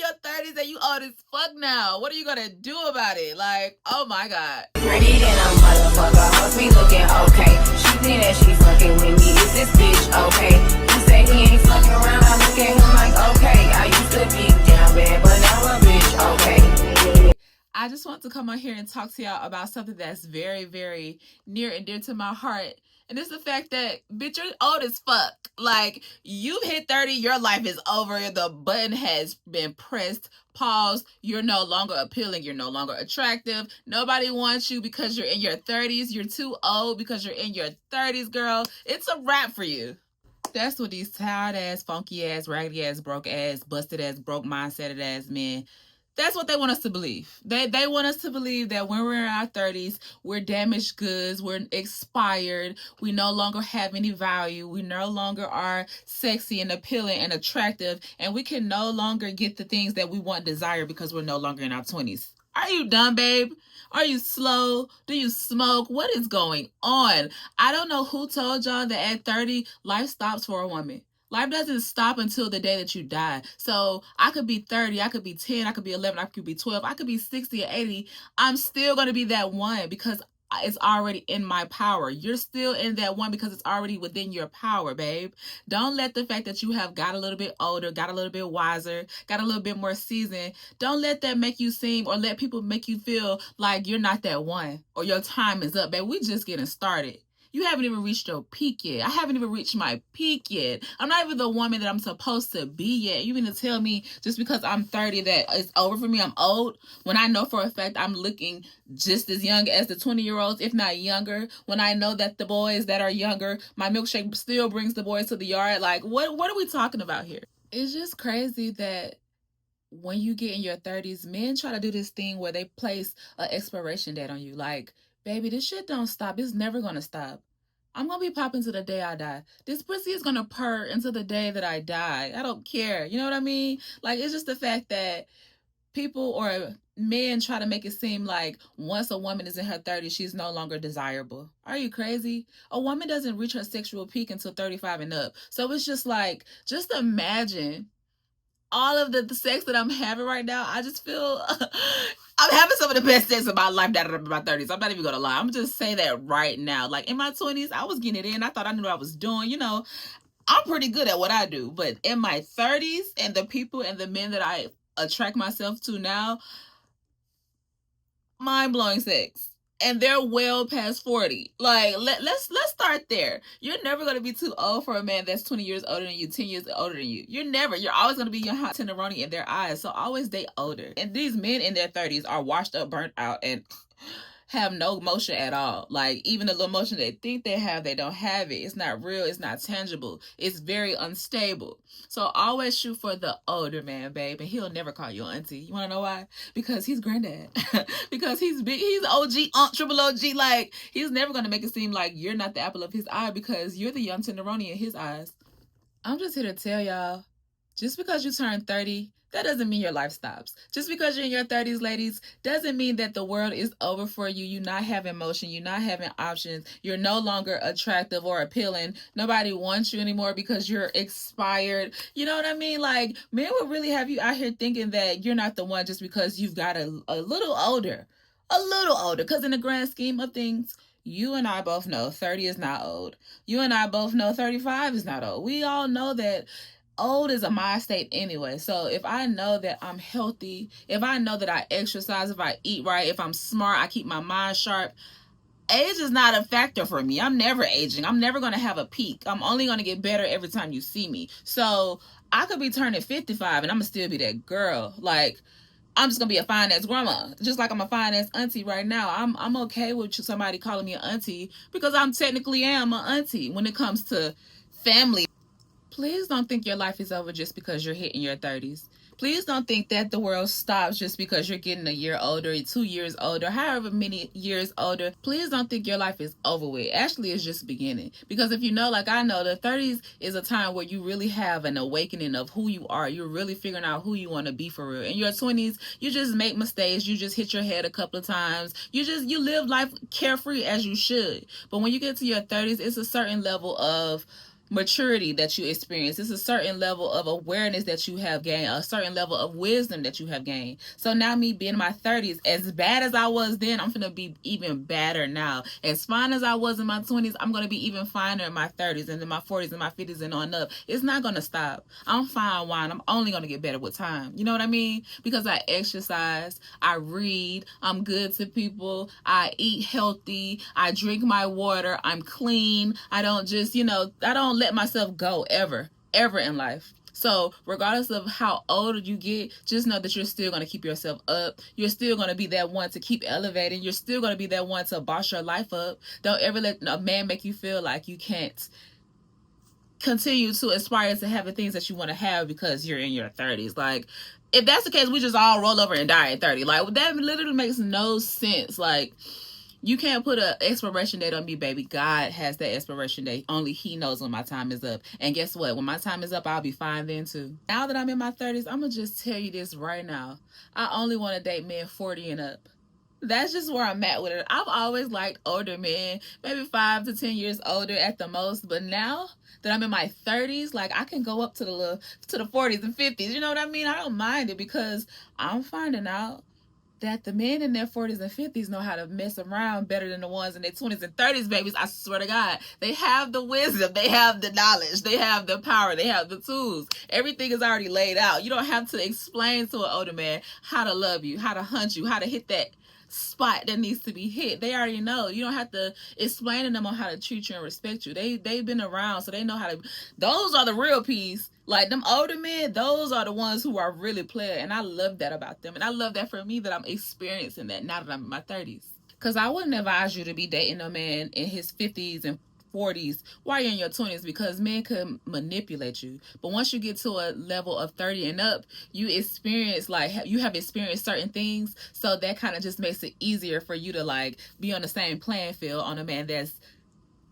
your 30s and you old as fuck now. What are you gonna do about it? Like, oh my God. Pretty than a motherfucker, hoes be looking okay. She think that she fucking with me, is this bitch okay? You say he ain't fucking around, I look at him like okay. I used to be down bad, but now a bitch okay. I just want to come on here and talk to y'all about something that's very, very near and dear to my heart. And it's the fact that, bitch, you're old as fuck. Like, you've hit 30, your life is over. The button has been pressed, paused. You're no longer appealing. You're no longer attractive. Nobody wants you because you're in your 30s. You're too old because you're in your 30s, girl. It's a wrap for you. That's what these tired ass, funky ass, raggedy ass, broke ass, busted ass, broke mindset ass men, that's what they want us to believe. They want us to believe that when we're in our 30s, we're damaged goods, we're expired, we no longer have any value, we no longer are sexy and appealing and attractive, and we can no longer get the things that we want, desire, because we're no longer in our 20s. Are you dumb, babe? Are you slow? Do you smoke? What is going on? I don't know who told y'all that at 30, life stops for a woman. Life doesn't stop until the day that you die. So I could be 30, I could be 10, I could be 11, I could be 12, I could be 60 or 80. I'm still going to be that one because it's already in my power. You're still in that one because it's already within your power, babe. Don't let the fact that you have got a little bit older, got a little bit wiser, got a little bit more seasoned, don't let that make you seem or let people make you feel like you're not that one or your time is up, babe. We just getting started. You haven't even reached your peak yet. I haven't even reached my peak yet. I'm not even the woman that I'm supposed to be yet. You mean to tell me just because I'm 30 that it's over for me, I'm old? When I know for a fact I'm looking just as young as the 20-year-olds, if not younger. When I know that the boys that are younger, my milkshake still brings the boys to the yard. Like, what are we talking about here? It's just crazy that when you get in your 30s, men try to do this thing where they place an expiration date on you. Like, baby, this shit don't stop. It's never gonna stop. I'm gonna be popping to the day I die. This pussy is gonna purr until the day that I die. I don't care. You know what I mean? Like, it's just the fact that people or men try to make it seem like once a woman is in her 30s, she's no longer desirable. Are you crazy? A woman doesn't reach her sexual peak until 35 and up. So it's just like, just imagine all of the sex that I'm having right now. I just feel I'm having some of the best sex of my life down in my 30s. I'm not even gonna lie. I'm just saying that right now. Like in my 20s, I was getting it in. I thought I knew what I was doing. You know, I'm pretty good at what I do. But in my 30s, and the people and the men that I attract myself to now, mind-blowing sex. And they're well past 40. Like, let's start there. You're never going to be too old for a man that's 20 years older than you, 10 years older than you. You're always going to be your hot tenderoni in their eyes. So always date older. And these men in their 30s are washed up, burnt out, and have no motion at all. Like, even the little motion they think they have, they don't have it. It's not real. It's not tangible. It's very unstable. So always shoot for the older man, babe, and he'll never call you auntie. You want to know why? Because he's granddad. Because he's big. He's OG, triple OG. Like, he's never going to make it seem like you're not the apple of his eye because you're the young tenderoni in his eyes. I'm just here to tell y'all, just because you turn 30, that doesn't mean your life stops. Just because you're in your 30s, ladies, doesn't mean that the world is over for you. You're not having motion. You're not having options. You're no longer attractive or appealing. Nobody wants you anymore because you're expired. You know what I mean? Like, men will really have you out here thinking that you're not the one just because you've got a little older. A little older. Because in the grand scheme of things, you and I both know 30 is not old. You and I both know 35 is not old. We all know that old is a mind state anyway. So if I know that I'm healthy, if I know that I exercise, if I eat right, if I'm smart, I keep my mind sharp, age is not a factor for me. I'm never aging. I'm never going to have a peak. I'm only going to get better every time you see me. So I could be turning 55 and I'm going to still be that girl. Like, I'm just going to be a fine-ass grandma. Just like I'm a fine-ass auntie right now. I'm okay with somebody calling me an auntie because I'm technically am an auntie when it comes to family. Please don't think your life is over just because you're hitting your 30s. Please don't think that the world stops just because you're getting a year older, 2 years older, however many years older. Please don't think your life is over with. Actually, it's just beginning. Because if you know, like I know, the 30s is a time where you really have an awakening of who you are. You're really figuring out who you want to be for real. In your 20s, you just make mistakes. You just hit your head a couple of times. You live life carefree as you should. But when you get to your 30s, it's a certain level of maturity that you experience. It's a certain level of awareness that you have gained, a certain level of wisdom that you have gained. So now, me being in my 30s, as bad as I was then, I'm gonna be even badder now. As fine as I was in my 20s, I'm gonna be even finer in my 30s and in my 40s and my 50s and on up. It's not gonna stop. I'm fine wine. I'm only gonna get better with time. You know what I mean? Because I exercise, I read, I'm good to people, I eat healthy, I drink my water, I'm clean. I don't just, I don't let myself go ever in life. So regardless of how old you get, just know that you're still going to keep yourself up. You're still going to be that one to keep elevating. You're still going to be that one to boss your life up. Don't ever let a man make you feel like you can't continue to aspire to have the things that you want to have because you're in your 30s. Like, if that's the case, we just all roll over and die at 30. Like, that literally makes no sense. Like, you can't put an expiration date on me, baby. God has that expiration date. Only He knows when my time is up. And guess what? When my time is up, I'll be fine then too. Now that I'm in my 30s, I'm going to just tell you this right now. I only want to date men 40 and up. That's just where I'm at with it. I've always liked older men, maybe 5 to 10 years older at the most. But now that I'm in my 30s, like, I can go up to the 40s and 50s. You know what I mean? I don't mind it because I'm finding out that the men in their 40s and 50s know how to mess around better than the ones in their 20s and 30s, babies. I swear to God. They have the wisdom. They have the knowledge. They have the power. They have the tools. Everything is already laid out. You don't have to explain to an older man how to love you, how to hunt you, how to hit that spot that needs to be hit. They already know. You don't have to explain to them on how to treat you and respect you. They've been around, so they know how to. Those are the real P's. Like, them older men, those are the ones who are really player, and I love that about them. And I love that for me, that I'm experiencing that now that I'm in my 30s. Because I wouldn't advise you to be dating a man in his 50s and 40s while you're in your 20s, because men could manipulate you. But once you get to a level of 30 and up, you experience, like, you have experienced certain things, so that kind of just makes it easier for you to, like, be on the same playing field on a man that's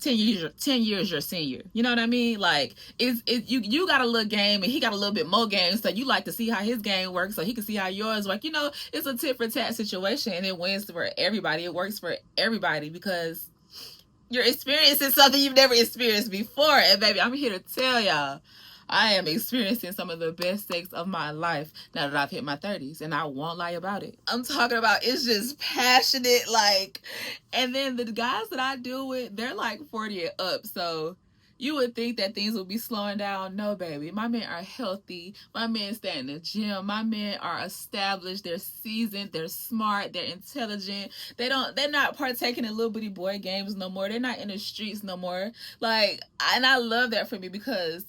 10 years your senior. You know what I mean? Like, you got a little game and he got a little bit more game, so you like to see how his game works so he can see how yours work. It's a tit for tat situation, and it wins for everybody. It works for everybody because you're experiencing something you've never experienced before. And baby, I'm here to tell y'all, I am experiencing some of the best sex of my life now that I've hit my 30s, and I won't lie about it. I'm talking about, it's just passionate, like, and then the guys that I deal with, they're like 40 and up, so you would think that things would be slowing down. No, baby. My men are healthy. My men stay in the gym. My men are established. They're seasoned. They're smart. They're intelligent. They're not partaking in little bitty boy games no more. They're not in the streets no more. Like, and I love that for me because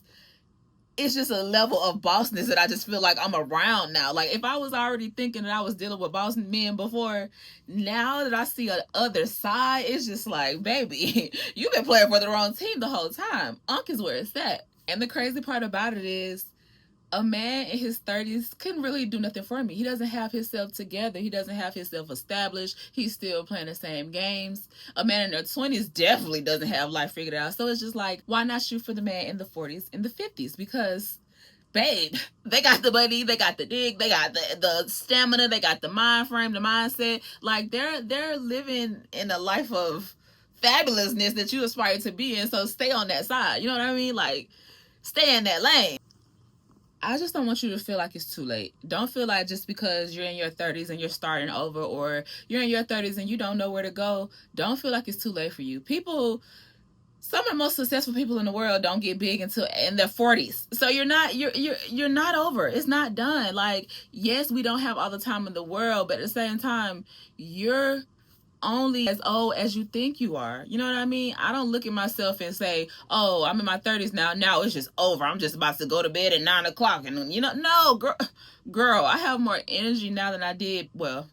it's just a level of bossness that I just feel like I'm around now. Like, if I was already thinking that I was dealing with boss men before, now that I see a other side, it's just like, baby, you've been playing for the wrong team the whole time. Unk is where it's at. And the crazy part about it is, a man in his 30s couldn't really do nothing for me. He doesn't have himself together. He doesn't have himself established. He's still playing the same games. A man in their 20s definitely doesn't have life figured out. So it's just like, why not shoot for the man in the 40s and the 50s? Because, babe, they got the money, they got the dig, they got the stamina, they got the mind frame, the mindset. Like, they're living in a life of fabulousness that you aspire to be in. So stay on that side. You know what I mean? Like, stay in that lane. I just don't want you to feel like it's too late. Don't feel like just because you're in your 30s and you're starting over, or you're in your 30s and you don't know where to go, don't feel like it's too late for you. Some of the most successful people in the world don't get big until in their 40s. So you're not over. It's not done. Like, yes, we don't have all the time in the world, but at the same time, you're only as old as you think you are. You know what I mean? I don't look at myself and say, oh, I'm in my 30s now it's just over, I'm just about to go to bed at 9 o'clock. And no, girl, I have more energy now than I did. Well,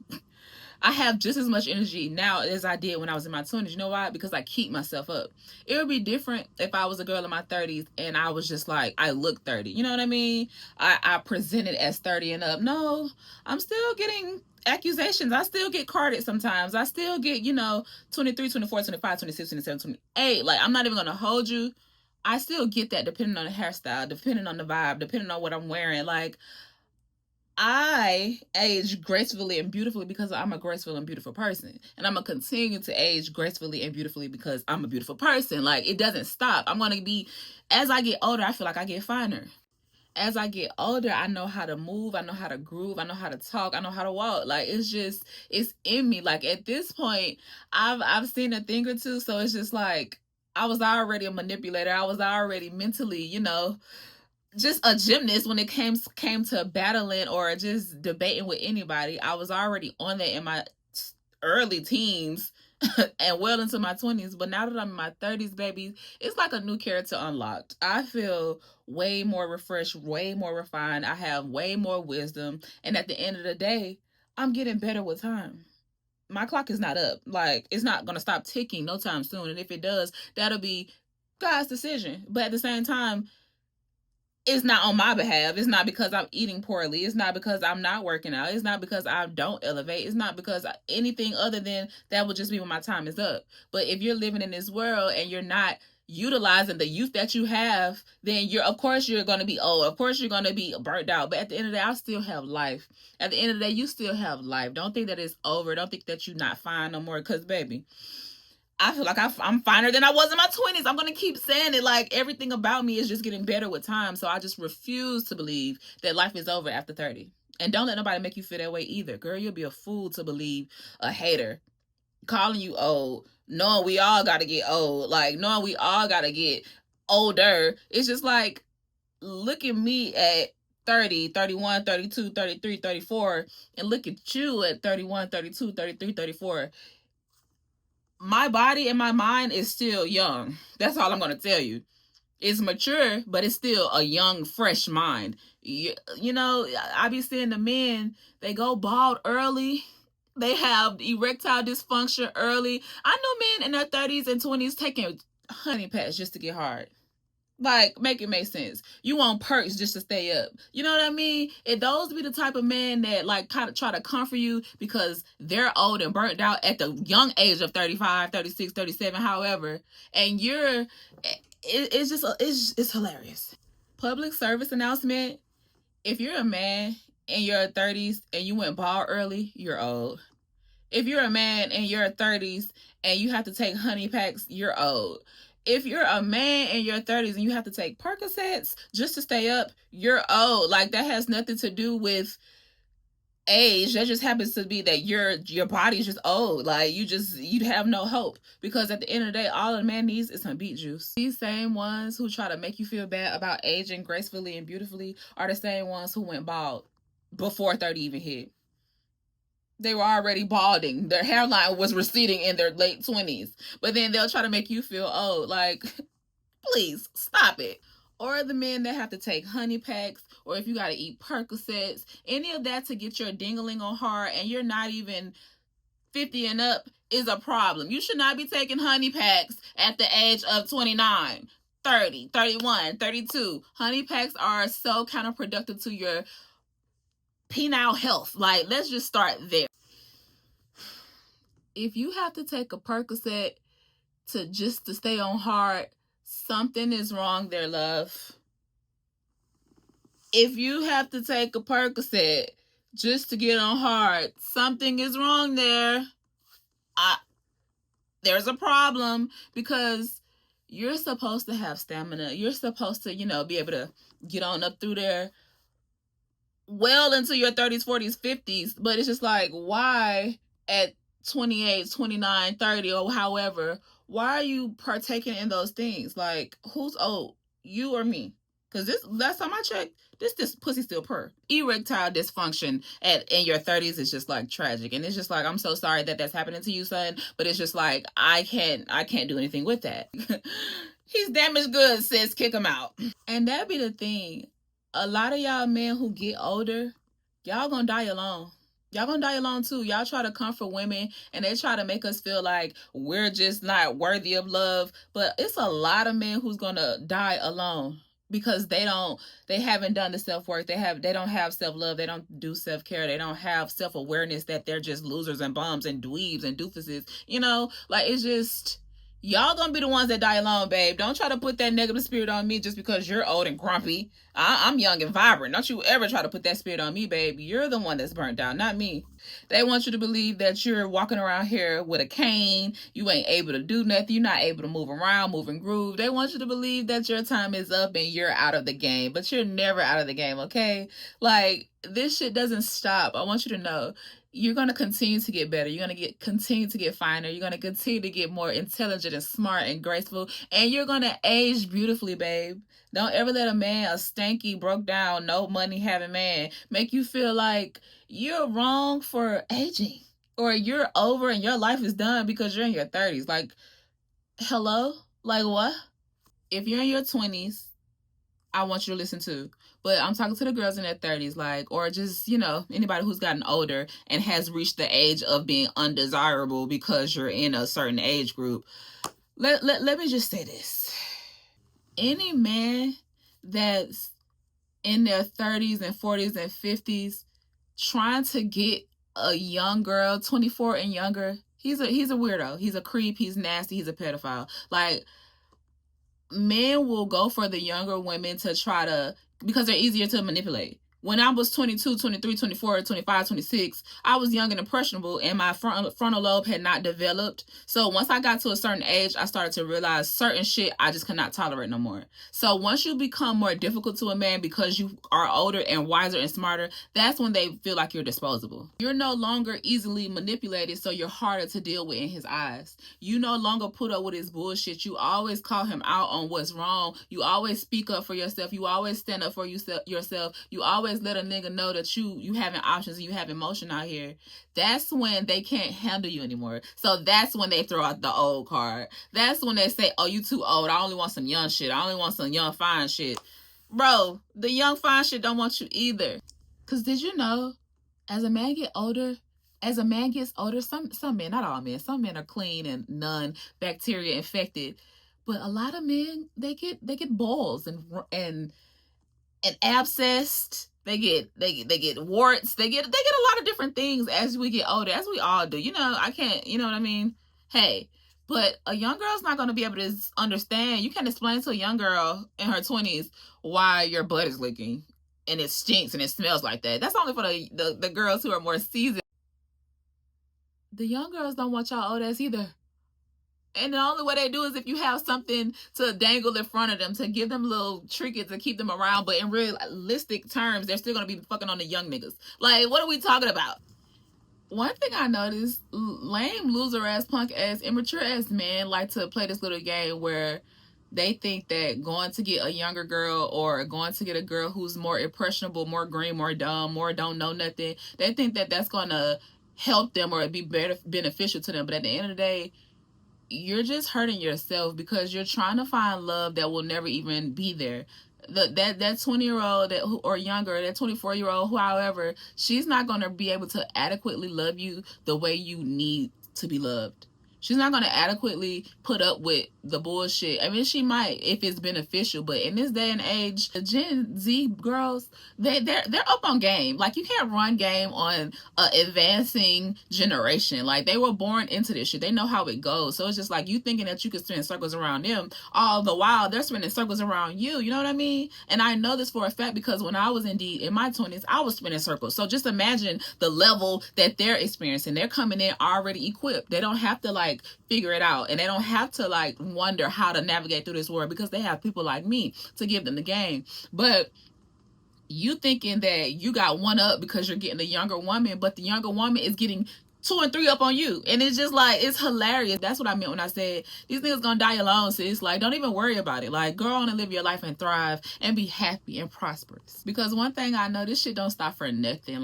I have just as much energy now as I did when I was in my 20s. You know why? Because I keep myself up. It would be different if I was a girl in my 30s and I was just like, I look 30. You know what I mean? I presented as 30 and up. No, I'm still getting accusations. I still get carded sometimes. I still get, 23, 24, 25, 26, 27, 28. Like, I'm not even going to hold you. I still get that depending on the hairstyle, depending on the vibe, depending on what I'm wearing. Like, I age gracefully and beautifully because I'm a graceful and beautiful person. And I'm going to continue to age gracefully and beautifully because I'm a beautiful person. Like, it doesn't stop. I'm going to be, as I get older, I feel like I get finer. As I get older, I know how to move, I know how to groove, I know how to talk, I know how to walk. Like, it's just, it's in me. Like, at this point, I've seen a thing or two, so it's just like I was already a manipulator. I was already mentally, just a gymnast when it came to battling or just debating with anybody. I was already on that in my early teens and well into my 20s. But now that I'm in my 30s, baby, it's like a new character unlocked. I feel way more refreshed, way more refined. I have way more wisdom. And at the end of the day, I'm getting better with time. My clock is not up. Like, it's not going to stop ticking no time soon. And if it does, that'll be God's decision. But at the same time, it's not on my behalf. It's not because I'm eating poorly. It's not because I'm not working out. It's not because I don't elevate. It's not because anything other than that will just be when my time is up. But if you're living in this world and you're not utilizing the youth that you have, then of course you're going to be old. Of course you're going to be burnt out. But at the end of the day, I still have life. At the end of the day, you still have life. Don't think that it's over. Don't think that you're not fine no more. Because, baby, I feel like I'm finer than I was in my 20s. I'm going to keep saying it. Like, everything about me is just getting better with time. So I just refuse to believe that life is over after 30. And don't let nobody make you feel that way either. Girl, you'll be a fool to believe a hater calling you old, knowing we all got to get old, like knowing we all got to get older. It's just like, look at me at 30, 31, 32, 33, 34, and look at you at 31, 32, 33, 34. My body and my mind is still young. That's all I'm going to tell you. It's mature, but it's still a young, fresh mind. I be seeing the men, they go bald early. They have erectile dysfunction early. I know men in their 30s and 20s taking honey packs just to get hard. Like, make it make sense. You want perks just to stay up. You know what I mean? And those be the type of men that, like, kind of try to comfort you because they're old and burnt out at the young age of 35, 36, 37, however. And it's just, it's hilarious. Public service announcement. If you're a man in your 30s and you went bald early, you're old. If you're a man in your 30s and you have to take honey packs, you're old. If you're a man in your 30s and you have to take Percocets just to stay up, you're old. Like, that has nothing to do with age. That just happens to be that your body's just old. Like, you have no hope. Because at the end of the day, all a man needs is some beet juice. These same ones who try to make you feel bad about aging gracefully and beautifully are the same ones who went bald before 30 even hit. They were already balding. Their hairline was receding in their late 20s. But then they'll try to make you feel old. Like, please, stop it. Or the men that have to take honey packs, or if you got to eat Percocets, any of that to get your dingling on hard, and you're not even 50 and up, is a problem. You should not be taking honey packs at the age of 29, 30, 31, 32. Honey packs are so counterproductive to your penile health. Like, let's just start there. If you have to take a Percocet to stay on hard, something is wrong there, love. If you have to take a Percocet just to get on hard, something is wrong there. There's a problem, because you're supposed to have stamina. You're supposed to, be able to get on up through there well into your 30s, 40s, 50s. But it's just like, why at 28, 29, 30, or however, why are you partaking in those things? Like, who's old? You or me? Because this last time I checked, this pussy still purr. Erectile dysfunction in your 30s is just like tragic. And it's just like, I'm so sorry that that's happening to you, son. But it's just like, I can't do anything with that. He's damaged goods, sis. Kick him out. And that be the thing. A lot of y'all men who get older, y'all gonna die alone. Y'all gonna die alone too. Y'all try to comfort women and they try to make us feel like we're just not worthy of love. But it's a lot of men who's gonna die alone because they haven't done the self-work. They don't have self-love. They don't do self-care. They don't have self-awareness that they're just losers and bums and dweebs and doofuses. Like, it's just, Y'all gonna be the ones that die alone, babe. Don't try to put that negative spirit on me just because you're old and grumpy. I'm young and vibrant. Don't you ever try to put that spirit on me, babe. You're the one that's burnt out, not me. They want you to believe that you're walking around here with a cane. You ain't able to do nothing. You're not able to move around, move and groove. They want you to believe that your time is up and you're out of the game. But you're never out of the game, okay? Like, this shit doesn't stop. I want you to know you're going to continue to get better. You're going to continue to get finer. You're going to continue to get more intelligent and smart and graceful. And you're going to age beautifully, babe. Don't ever let a man, a stanky, broke down, no money having man, make you feel like you're wrong for aging. Or you're over and your life is done because you're in your 30s. Like, hello? Like, what? If you're in your 20s, I want you to listen to. But I'm talking to the girls in their 30s, like, or just, anybody who's gotten older and has reached the age of being undesirable because you're in a certain age group. Let me just say this. Any man that's in their 30s and 40s and 50s trying to get a young girl, 24 and younger, he's a weirdo. He's a creep. He's nasty. He's a pedophile. Like, men will go for the younger women to try to, because they're easier to manipulate. When I was 22, 23, 24, 25, 26, I was young and impressionable and my frontal lobe had not developed. So once I got to a certain age, I started to realize certain shit I just could not tolerate no more. So once you become more difficult to a man because you are older and wiser and smarter, that's when they feel like you're disposable. You're no longer easily manipulated, so you're harder to deal with in his eyes. You no longer put up with his bullshit. You always call him out on what's wrong. You always speak up for yourself. You always stand up for yourself. You always let a nigga know that you having options and you have emotion out here. That's when they can't handle you anymore. So that's when they throw out the old card. That's when they say, oh, you too old. I only want some young shit. I only want some young fine shit. Bro, the young fine shit don't want you either. Because did you know, as a man gets older, some men, not all men, some men are clean and none bacteria infected. But a lot of men, they get boils and abscessed. They get warts. They get a lot of different things as we get older, as we all do. I can't, you know what I mean? Hey, but a young girl's not going to be able to understand. You can't explain to a young girl in her 20s why your butt is leaking and it stinks and it smells like that. That's only for the girls who are more seasoned. The young girls don't want y'all old ass either. And the only way they do is if you have something to dangle in front of them to give them little trinkets to keep them around. But in realistic terms, they're still going to be fucking on the young niggas. Like, what are we talking about? One thing I noticed, lame, loser ass, punk ass, immature ass men like to play this little game where they think that going to get a younger girl or going to get a girl who's more impressionable, more green, more dumb, more don't know nothing, they think that that's going to help them or be beneficial to them. But at the end of the day, you're just hurting yourself because you're trying to find love that will never even be there. That 20-year-old or younger, that 24-year-old, however, she's not going to be able to adequately love you the way you need to be loved. She's not going to adequately put up with the bullshit. I mean, she might if it's beneficial, but in this day and age, the Gen Z girls, they're up on game. Like, you can't run game on an advancing generation. Like, they were born into this shit. They know how it goes. So it's just like you thinking that you could spin circles around them, all the while they're spinning circles around you. You know what I mean? And I know this for a fact because when I was indeed in my 20s, I was spinning circles. So just imagine the level that they're experiencing. They're coming in already equipped. They don't have to figure it out, and they don't have to wonder how to navigate through this world because they have people like me to give them the game. But you thinking that you got one up because you're getting a younger woman, but the younger woman is getting 2 and 3 up on you. And it's just it's hilarious. That's what I meant when I said these niggas gonna die alone, sis. Don't even worry about it. Go on and live your life and thrive and be happy and prosperous. Because one thing I know, this shit don't stop for nothing.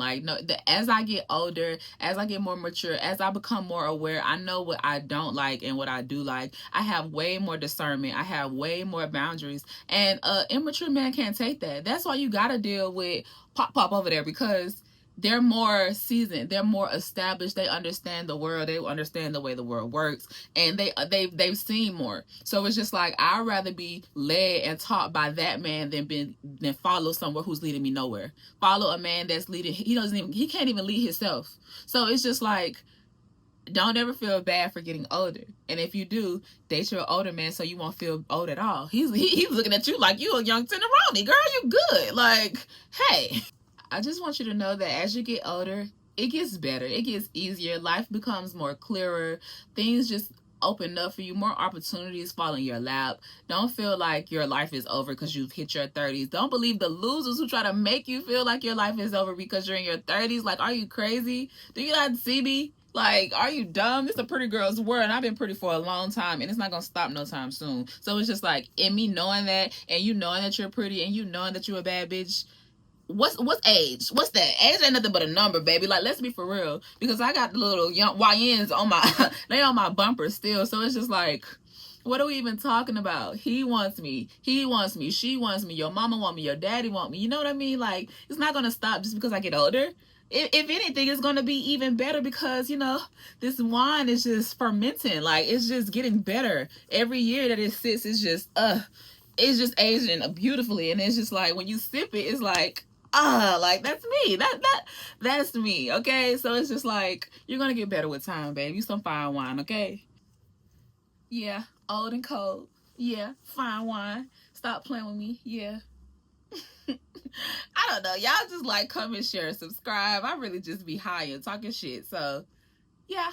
As I get older, as I get more mature, as I become more aware, I know what I don't like and what I do like. I have way more discernment. I have way more boundaries. And immature man can't take that. That's why you gotta deal with Pop over there, because they're more seasoned, they're more established, they understand the world, they understand the way the world works, and they've seen more. So it's just I'd rather be led and taught by that man than follow someone who's leading me nowhere. Follow a man that's leading, he can't even lead himself. So it's just Don't ever feel bad for getting older. And if you do, date your older man so you won't feel old at all. He's looking at you like you a young tenderoni. Girl, you good. Like, hey. I just want you to know that as you get older, it gets better. It gets easier. Life becomes more clearer. Things just open up for you. More opportunities fall in your lap. Don't feel like your life is over because you've hit your 30s. Don't believe the losers who try to make you feel like your life is over because you're in your 30s. Like, are you crazy? Do you not see me? Like, are you dumb? It's a pretty girl's world, and I've been pretty for a long time, and it's not gonna stop no time soon. So it's just like, in me knowing that, and you knowing that you're pretty, and you knowing that you're a bad bitch, what's age? What's that? Age ain't nothing but a number, baby. Like, let's be for real. Because I got the little young YNs on my they on my bumper still. So it's just like, what are we even talking about? He wants me. He wants me. She wants me. Your mama want me. Your daddy want me. You know what I mean? Like, it's not gonna stop just because I get older. If anything, it's gonna be even better because, you know, this wine is just fermenting. Like, it's just getting better every year that it sits. It's just aging beautifully, and it's just like when you sip it, it's like, like that's me. That's me. Okay, so it's just like you're gonna get better with time, babe. You some fine wine, okay? Yeah, old and cold. Yeah, fine wine. Stop playing with me. Yeah. I don't know. Y'all just like comment, share, subscribe. I really just be high and talking shit. So yeah.